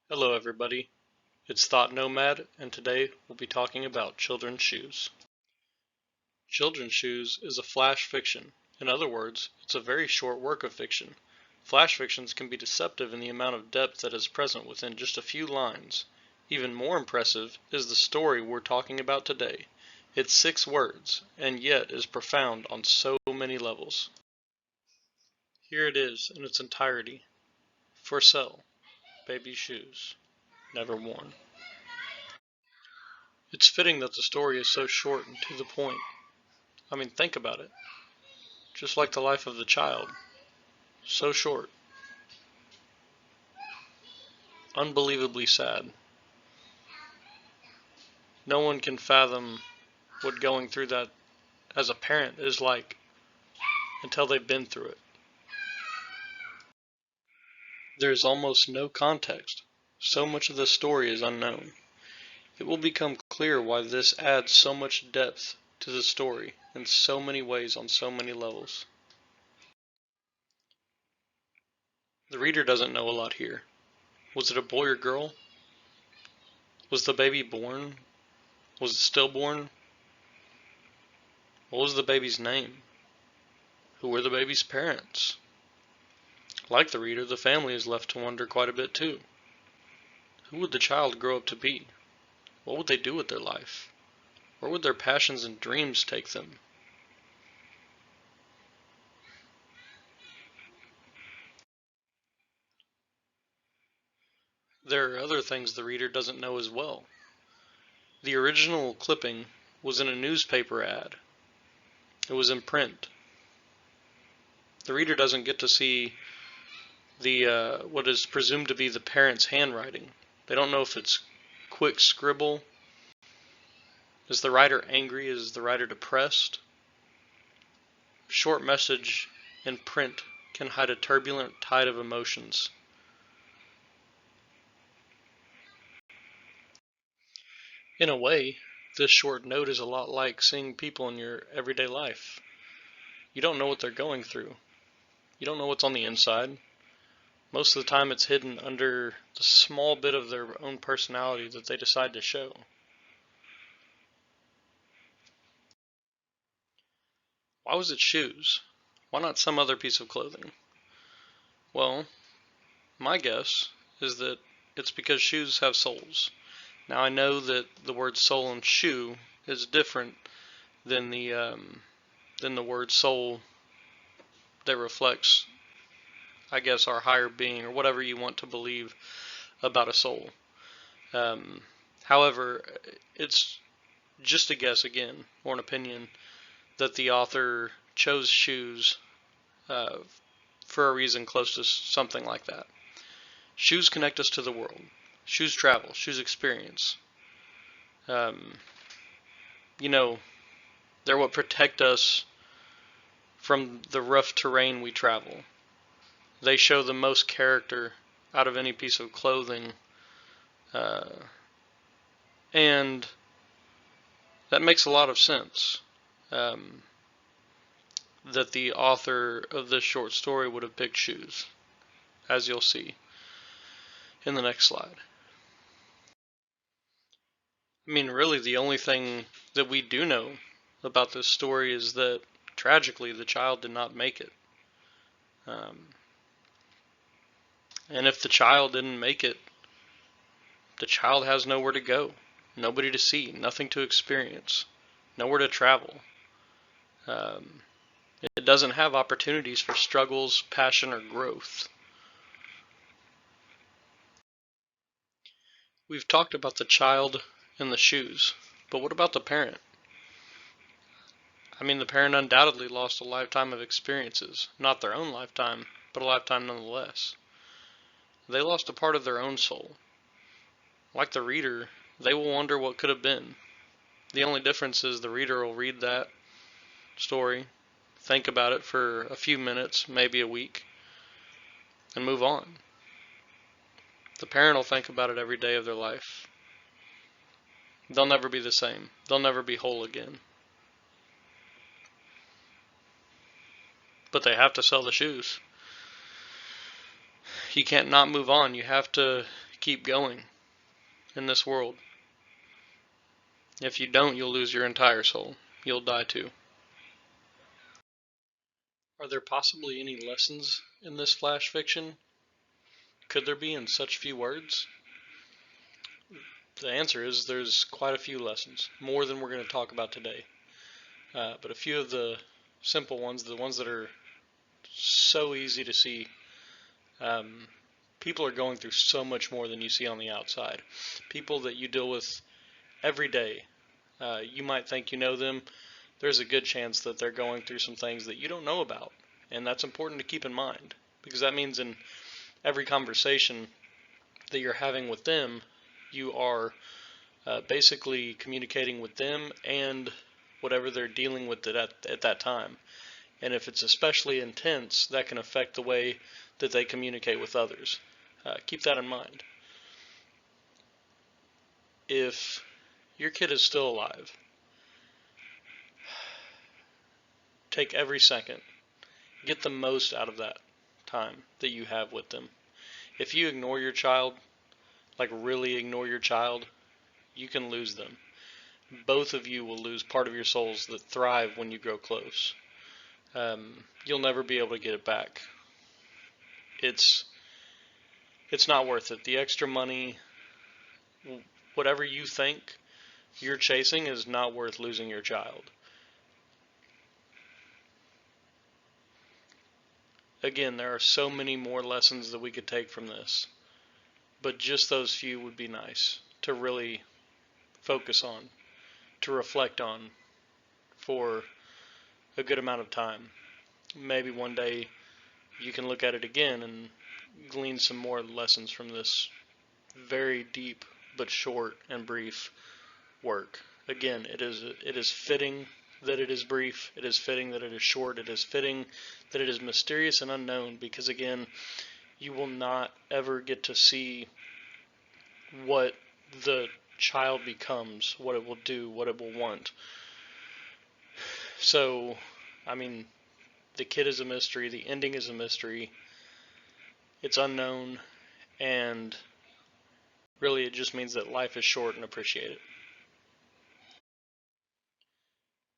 Hello everybody, it's Thought Nomad, and today we'll be talking about Children's Shoes. Children's Shoes is a flash fiction. In other words, it's a very short work of fiction. Flash fictions can be deceptive in the amount of depth that is present within just a few lines. Even more impressive is the story we're talking about today. It's 6 words, and yet is profound on so many levels. Here it is in its entirety. For sale, baby shoes, never worn. It's fitting that the story is so short and to the point. I mean, think about it. Just like the life of the child. So short. Unbelievably sad. No one can fathom what going through that as a parent is like until they've been through it. There is almost no context. So much of the story is unknown. It will become clear why this adds so much depth to the story in so many ways on so many levels. The reader doesn't know a lot here. Was it a boy or girl? Was the baby born? Was it stillborn? What was the baby's name? Who were the baby's parents? Like the reader, the family is left to wonder quite a bit too. Who would the child grow up to be? What would they do with their life? Where would their passions and dreams take them? There are other things the reader doesn't know as well. The original clipping was in a newspaper ad. It was in print. The reader doesn't get to see the what is presumed to be the parents' handwriting. They don't know if it's quick scribble. Is the writer angry? Is the writer depressed? Short message in print can hide a turbulent tide of emotions. In a way, this short note is a lot like seeing people in your everyday life. You don't know what they're going through. You don't know what's on the inside. Most of the time it's hidden under the small bit of their own personality that they decide to show. Why was it shoes? Why not some other piece of clothing? Well, my guess is that it's because shoes have soles. Now I know that the word sole and shoe is different than the word soul that reflects, I guess, our higher being or whatever you want to believe about a soul. Um, However, it's just a guess again, or an opinion, that the author chose shoes uh, for a reason close to something like that. Shoes connect us to the world. Shoes travel. Shoes experience. Um, you know, they're what protect us from the rough terrain we travel. They show the most character out of any piece of clothing, uh, and that makes a lot of sense. Um, that the author of this short story would have picked shoes, as you'll see in the next slide. I mean, really, the only thing that we do know about this story is that, tragically, the child did not make it. Um, and if the child didn't make it, the child has nowhere to go, nobody to see, nothing to experience, nowhere to travel. Um, it doesn't have opportunities for struggles, passion, or growth. We've talked about the child and the shoes, but what about the parent? I mean, the parent undoubtedly lost a lifetime of experiences, not their own lifetime, but a lifetime nonetheless. They lost a part of their own soul. Like the reader, they will wonder what could have been. The only difference is the reader will read that story, think about it for a few minutes, maybe a week, and move on. The parent will think about it every day of their life. They'll never be the same. They'll never be whole again. But they have to sell the shoes. You can't not move on. You have to keep going in this world. If you don't, you'll lose your entire soul. You'll die too. Are there possibly any lessons in this flash fiction? Could there be in such few words? The answer is there's quite a few lessons, more than we're going to talk about today. But a few of the simple ones, the ones that are so easy to see. People are going through so much more than you see on the outside. People that you deal with every day, you might think you know them. There's a good chance that they're going through some things that you don't know about. And that's important to keep in mind, because that means in every conversation that you're having with them, you are basically communicating with them and whatever they're dealing with at that time. And if it's especially intense, that can affect the way that they communicate with others. Keep that in mind. If your kid is still alive, take every second. Get the most out of that time that you have with them. If you ignore your child, like really ignore your child, you can lose them. Both of you will lose part of your souls that thrive when you grow close. You'll never be able to get it back. It's not worth it. The extra money, whatever you think you're chasing, is not worth losing your child. Again, there are so many more lessons that we could take from this, but just those few would be nice to really focus on, to reflect on for a good amount of time. Maybe one day you can look at it again and glean some more lessons from this very deep but short and brief work. Again, it is fitting that it is brief, it is fitting that it is short, it is fitting that it is mysterious and unknown, because again, you will not ever get to see what the child becomes, what it will do, what it will want. So, I mean, the kid is a mystery, the ending is a mystery, it's unknown, and really it just means that life is short, and appreciate it.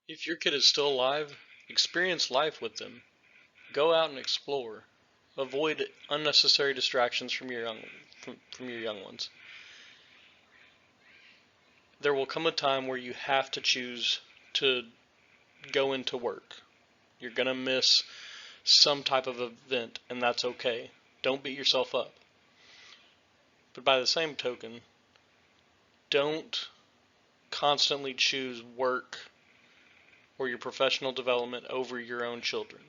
If your kid is still alive, experience life with them. Go out and explore. Avoid unnecessary distractions from your young ones. There will come a time where you have to choose to go into work. You're going to miss some type of event, and that's okay. Don't beat yourself up. But by the same token, don't constantly choose work or your professional development over your own children.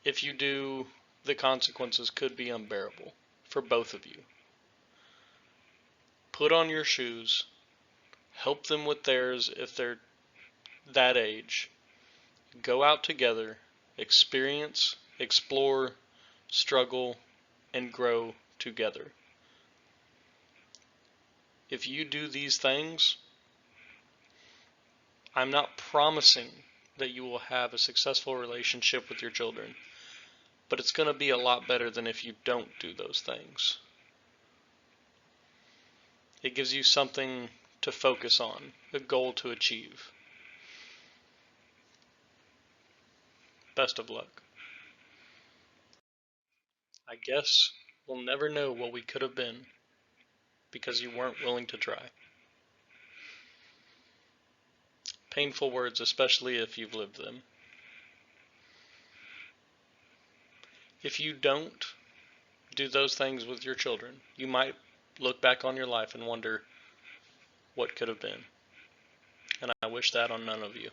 If you do, the consequences could be unbearable for both of you. Put on your shoes, help them with theirs if they're that age. Go out together, experience, explore, struggle, and grow together. If you do these things, I'm not promising that you will have a successful relationship with your children, but it's going to be a lot better than if you don't do those things. It gives you something to focus on, a goal to achieve. Best of luck. I guess we'll never know what we could have been because you weren't willing to try. Painful words, especially if you've lived them. If you don't do those things with your children, you might look back on your life and wonder what could have been. And I wish that on none of you.